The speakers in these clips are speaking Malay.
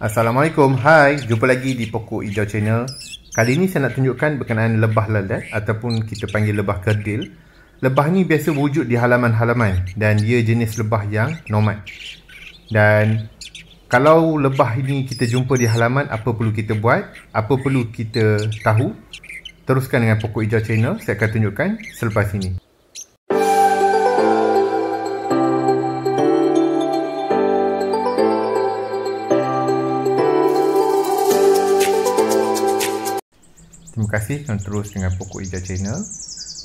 Assalamualaikum, hai, jumpa lagi di Pokok Hijau Channel. Kali ini saya nak tunjukkan berkenaan lebah lalat ataupun kita panggil lebah kerdil. Lebah ni biasa wujud di halaman-halaman dan dia jenis lebah yang nomad. Dan kalau lebah ini kita jumpa di halaman, apa perlu kita buat? Apa perlu kita tahu? Teruskan dengan Pokok Hijau Channel, saya akan tunjukkan selepas ini. Terima kasih kerana terus dengan Pokok Hijau Channel.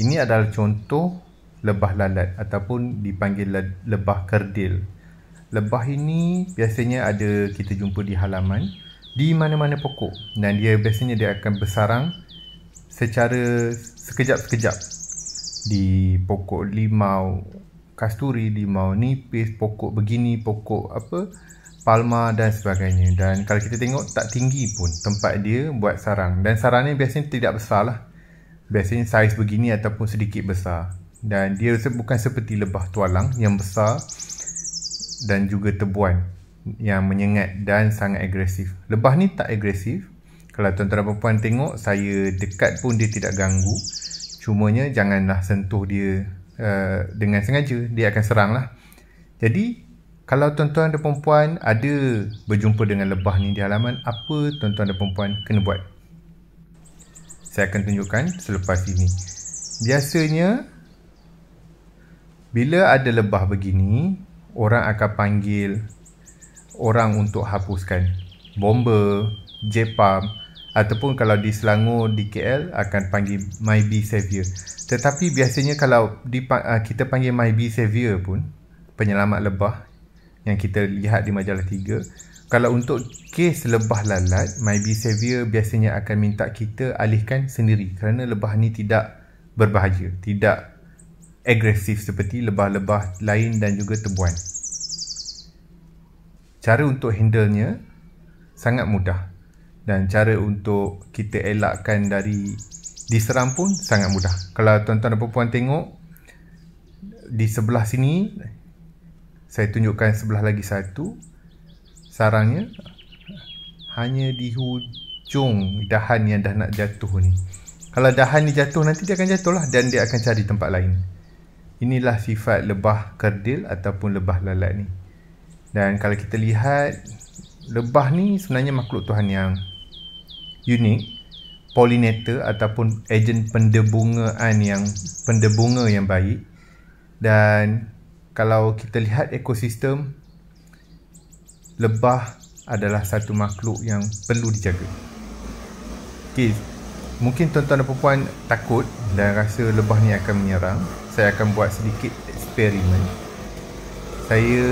Ini adalah contoh lebah lalat ataupun dipanggil lebah kerdil. Lebah ini biasanya ada kita jumpa di halaman, di mana-mana pokok, dan dia biasanya dia akan bersarang secara sekejap-sekejap di pokok limau kasturi, limau nipis, pokok begini, pokok apa, palma dan sebagainya. Dan kalau kita tengok tak tinggi pun tempat dia buat sarang, dan sarangnya biasanya tidak besar lah, biasanya saiz begini ataupun sedikit besar. Dan dia bukan seperti lebah tualang yang besar dan juga tebuan yang menyengat dan sangat agresif. Lebah ni tak agresif. Kalau tuan-tuan dan puan tengok, saya dekat pun dia tidak ganggu. Cumanya janganlah sentuh dia dengan sengaja, dia akan serang lah. Jadi kalau tuan-tuan dan perempuan ada berjumpa dengan lebah ni di halaman, apa tuan-tuan dan perempuan kena buat? Saya akan tunjukkan selepas ini. Biasanya bila ada lebah begini, orang akan panggil orang untuk hapuskan. Bomber, Jepam, ataupun kalau di Selangor, di KL akan panggil My Bee Savior. Tetapi biasanya kalau kita panggil My Bee Savior pun, penyelamat lebah yang kita lihat di majalah 3, kalau untuk kes lebah lalat, My Bee Savior biasanya akan minta kita alihkan sendiri kerana lebah ni tidak berbahaya, tidak agresif seperti lebah-lebah lain dan juga tebuan. Cara untuk handle-nya sangat mudah, dan cara untuk kita elakkan dari diserang pun sangat mudah. Kalau tuan-tuan dan puan tengok di sebelah sini, saya tunjukkan sebelah lagi satu. Sarangnya hanya di hujung dahan yang dah nak jatuh ni. Kalau dahan ni jatuh, nanti dia akan jatuh lah dan dia akan cari tempat lain. Inilah sifat lebah kerdil ataupun lebah lalat ni. Dan kalau kita lihat, lebah ni sebenarnya makhluk Tuhan yang unik, pollinator ataupun ejen pendebunga yang baik. Dan kalau kita lihat ekosistem, lebah adalah satu makhluk yang perlu dijaga. Okay, mungkin tuan-tuan dan puan takut dan rasa lebah ni akan menyerang. Saya akan buat sedikit eksperimen. Saya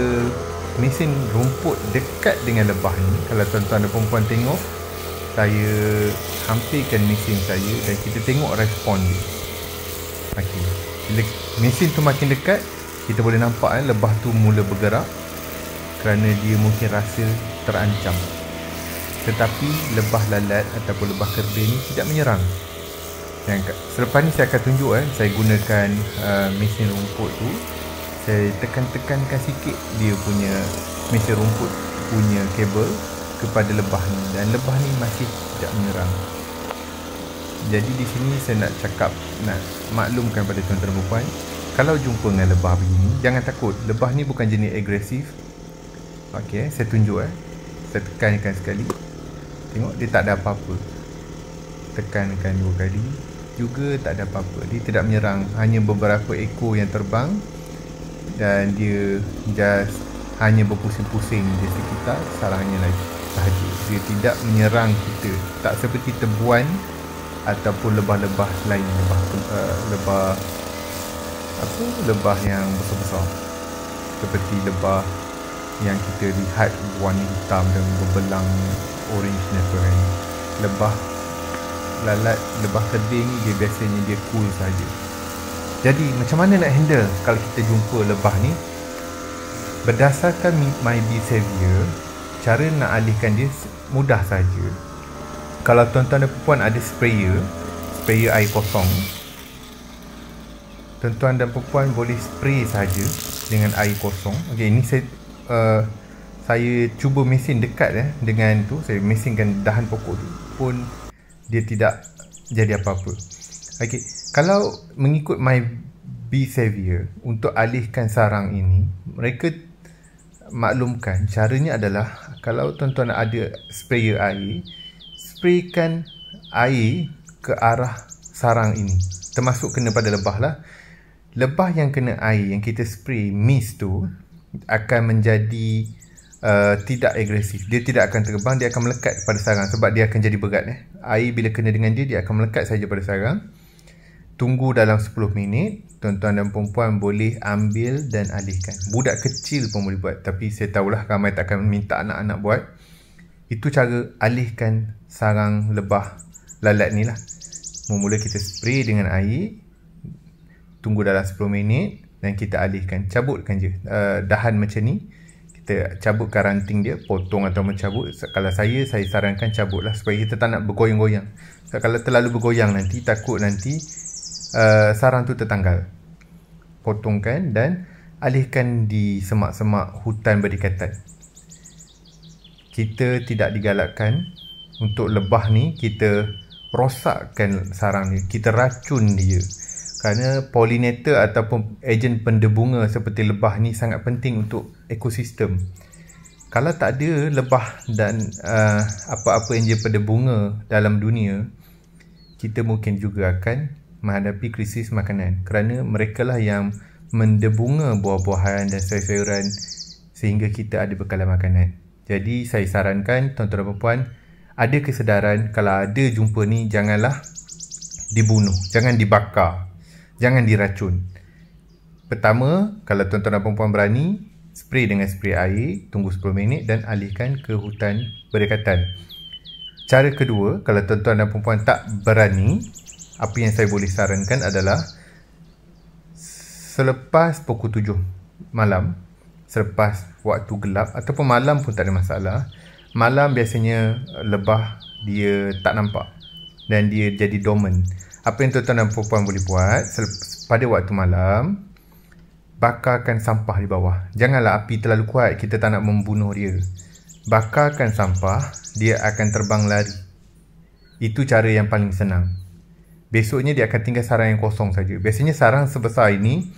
mesin rumput dekat dengan lebah ni. Kalau tuan-tuan dan puan tengok, saya hampirkan mesin saya dan kita tengok respon dia. Okay, bila mesin tu makin dekat, kita boleh nampak lebah tu mula bergerak kerana dia mungkin rasa terancam. Tetapi lebah lalat ataupun lebah kerdil ni tidak menyerang. Dan selepas ni saya akan tunjuk saya gunakan mesin rumput tu. Saya tekan-tekankan sikit dia punya mesin rumput punya kabel kepada lebah ni, dan lebah ni masih tidak menyerang. Jadi di sini saya nak maklumkan pada tuan-tuan dan puan, kalau jumpa dengan lebah begini, jangan takut. Lebah ni bukan jenis agresif. Okey, saya tunjuk saya tekankan sekali. Tengok, dia tak ada apa-apa. Tekankan 2 kali, juga tak ada apa-apa. Dia tidak menyerang, hanya beberapa ekor yang terbang, dan dia just hanya berpusing-pusing di sekitar sarangnya lagi sahaja. Dia tidak menyerang kita, tak seperti tebuan ataupun lebah-lebah lain, lebah yang besar-besar seperti lebah yang kita lihat warna hitam dan berbelang orange dan sebagainya. Lebah lalat, lebah kerdil ni dia biasanya dia cool saja. Jadi macam mana nak handle kalau kita jumpa lebah ni? Berdasarkan My Bee Savior, cara nak alihkan dia mudah saja. Kalau tuan-tuan dan puan ada sprayer air kosong, tuan-tuan dan puan boleh spray saja dengan air kosong. Okey, ini saya cuba mesin dekat dengan tu, saya mesinkan dahan pokok tu pun dia tidak jadi apa-apa. Okey, kalau mengikut My Bee Savior, untuk alihkan sarang ini, mereka maklumkan caranya adalah kalau tuan-tuan ada sprayer air, spraykan air ke arah sarang ini, termasuk kena pada lebah lah. Lebah yang kena air yang kita spray mist tu akan menjadi tidak agresif. Dia tidak akan terbang, dia akan melekat pada sarang sebab dia akan jadi berat. Air bila kena dengan dia akan melekat saja pada sarang. Tunggu dalam 10 minit, tuan-tuan dan perempuan boleh ambil dan alihkan. Budak kecil pun boleh buat, tapi saya tahulah ramai tak akan minta anak-anak buat. Itu cara alihkan sarang lebah lalat ni lah. Mula-mula kita spray dengan air, tunggu dalam 10 minit dan kita alihkan. Cabutkan je dahan macam ni. Kita cabutkan ranting dia, potong atau mencabut. Kalau saya sarankan cabutlah supaya kita tak nak bergoyang-goyang. Kalau terlalu bergoyang nanti, takut nanti sarang tu tertanggal. Potongkan dan alihkan di semak-semak hutan berdekatan. Kita tidak digalakkan untuk lebah ni kita rosakkan sarang ni, kita racun dia. Kerana pollinator ataupun ejen pendebunga seperti lebah ni sangat penting untuk ekosistem. Kalau tak ada lebah dan apa-apa ejen pendebunga dalam dunia, kita mungkin juga akan menghadapi krisis makanan. Kerana mereka lah yang mendebunga buah-buahan dan sayur-sayuran sehingga kita ada bekalan makanan. Jadi saya sarankan tuan-tuan dan puan, ada kesedaran kalau ada jumpa ni, janganlah dibunuh, jangan dibakar, jangan diracun. Pertama, kalau tuan-tuan dan perempuan berani, spray dengan spray air, tunggu 10 minit dan alihkan ke hutan berdekatan. Cara kedua, kalau tuan-tuan dan perempuan tak berani, apa yang saya boleh sarankan adalah selepas pukul 7 malam, selepas waktu gelap ataupun malam pun tak ada masalah. Malam biasanya lebah dia tak nampak dan dia jadi dormant. Apa yang tuan-tuan dan perempuan boleh buat pada waktu malam, bakarkan sampah di bawah. Janganlah api terlalu kuat, kita tak nak membunuh dia. Bakarkan sampah, dia akan terbang lari. Itu cara yang paling senang. Besoknya dia akan tinggal sarang yang kosong saja. Biasanya sarang sebesar ini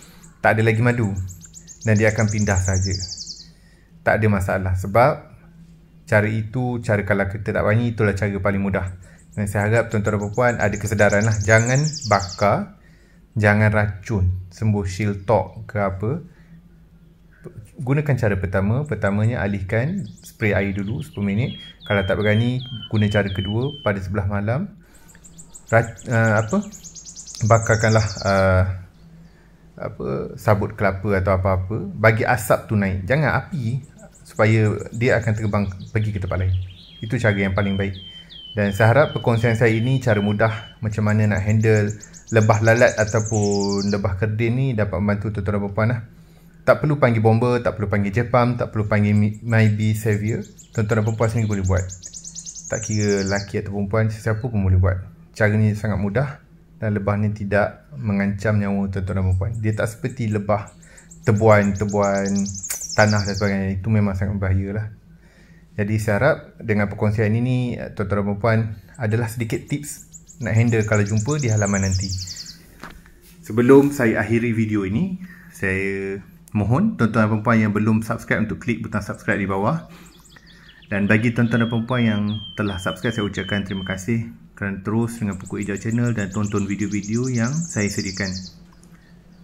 tak ada lagi madu dan dia akan pindah saja. Tak ada masalah sebab cara itu, cara kalau kita tak berani, itulah cara paling mudah. Dan saya harap tuan-tuan dan perempuan ada kesedaran lah. Jangan bakar, jangan racun, sembuh shield talk ke apa. Gunakan cara pertama. Pertamanya alihkan, spray air dulu 10 minit. Kalau tak berani, guna cara kedua pada sebelah malam. Bakarkanlah sabut kelapa atau apa-apa. Bagi asap tu naik, jangan api, supaya dia akan terbang pergi ke tempat lain. Itu cara yang paling baik. Dan saya harap perkongsian saya ini cara mudah macam mana nak handle lebah lalat ataupun lebah kerdil ni dapat membantu tuan-tuan dan perempuan lah. Tak perlu panggil bomba, tak perlu panggil Jepam, tak perlu panggil My Bee Savior. Tuan-tuan dan perempuan sendiri boleh buat. Tak kira lelaki atau perempuan, sesiapa pun boleh buat. Cara ni sangat mudah dan lebah ni tidak mengancam nyawa tuan-tuan dan perempuan. Dia tak seperti lebah tebuan tanah dan sebagainya. Itu memang sangat bahaya lah. Jadi saya harap dengan perkongsian ini, tuan-tuan dan perempuan, adalah sedikit tips nak handle kalau jumpa di halaman nanti. Sebelum saya akhiri video ini, saya mohon tuan-tuan dan perempuan yang belum subscribe untuk klik butang subscribe di bawah. Dan bagi tuan-tuan dan perempuan yang telah subscribe, saya ucapkan terima kasih kerana terus dengan Pokok Hijau Channel dan tonton video-video yang saya sediakan.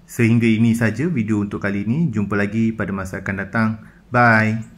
Sehingga ini saja video untuk kali ini. Jumpa lagi pada masa akan datang. Bye.